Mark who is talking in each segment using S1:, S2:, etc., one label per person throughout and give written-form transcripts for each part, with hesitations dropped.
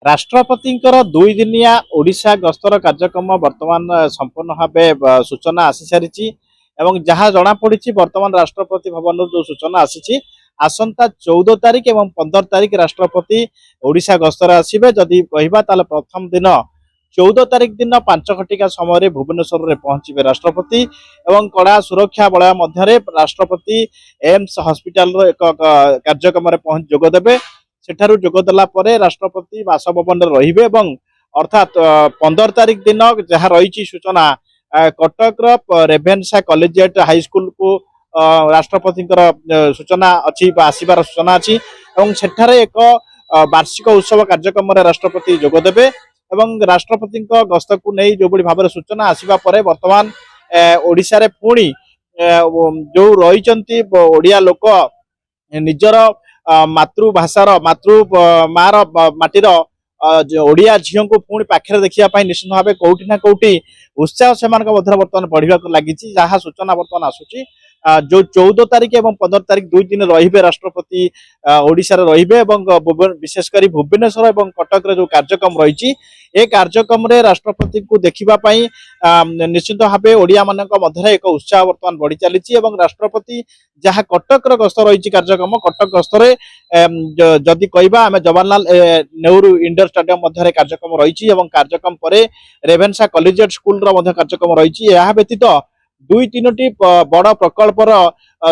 S1: राष्ट्रपतिंकर 2 दिनिया ओडिशा गस्तर कार्यक्रम वर्तमान संपूर्ण भाव सूचना आसी सारी एवं जहाँ जना पड़ी वर्तमान राष्ट्रपति भवन जो सूचना आसी आसंता 14 तारिख एवं 15 तारिख राष्ट्रपति ओडिशा गस्तर आसबे जदि कहवा प्रथम दिन 14 तारिख दिन 5 घटिका समय भुवनेश्वर में पहुंचे राष्ट्रपति एवं कड़ा सुरक्षा बलय मध्य राष्ट्रपति एम्स हॉस्पिटल एक कार्यक्रम में जोगदेवे सेठारु जोगदेला परे राष्ट्रपति बासभवन रहिबे एवं अर्थात 15 तारिख दिन जहाँ रही सूचना कटक रेभेन्सा कॉलेजिएट हाई स्कूल को राष्ट्रपति सूचना अच्छी आसबार सूचना अच्छी सेठारे एक वार्षिक उत्सव कार्यक्रम राष्ट्रपति जोगदेवे एवं राष्ट्रपति गस्त को नहीं जो भाव सूचना आसवा परे वर्तमान ओडिशा रे पुणी जो रही ओडिया लोक निजर मातृभाषार मातृ मार माटीर ओडिया झील को पुणी पाखे देखा निश्चित भाव कौटी ना कौटी उत्साह से बर्तमान बढ़ा लगी जहाँ सूचना बर्तमान आसूची जो 14 तारिख और 15 तारिख 2 दिन रही राष्ट्रपति ओडिशा रे रहिबे विशेषकर भुवनेश्वर और कटक जो कार्यक्रम रही ए कार्यक्रम रे राष्ट्रपति को देखिबाई निश्चित भाव ओडिया मान मध्य एक उत्साह बर्तमान बढ़ी चली राष्ट्रपति जहाँ कटक गस्त रही कार्यक्रम कटक गस्त जदि कहवा आम जवाहरलाल नेहरू इंडोर स्टेडियम मध्य कार्यक्रम रही कार्यक्रम पर रेभेन्सा कॉलेजिएट स्कूल कार्यक्रम रही व्यतीत 2-3टी बड़ प्रकल्पर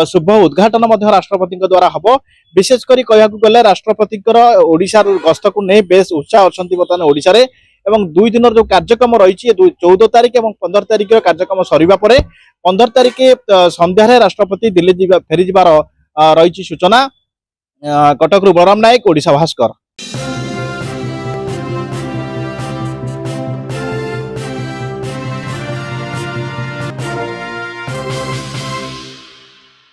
S1: शुभ उद्घाटन राष्ट्रपति द्वारा हम विशेषकर कहूँ गले राष्ट्रपति ओडिशा गस्त को नहीं बेस उत्साह अच्छा बर्तमान ओडिशा रे एवं 2 दिन जो कार्यक्रम रही 14 तारिख और 15 तारिख कार्यक्रम सरीबा परे 15 तारिख संध्यारे राष्ट्रपति दिल्ली फेरी जबार रही सूचना। कटक बलराम नायक, ओडिशा भास्कर।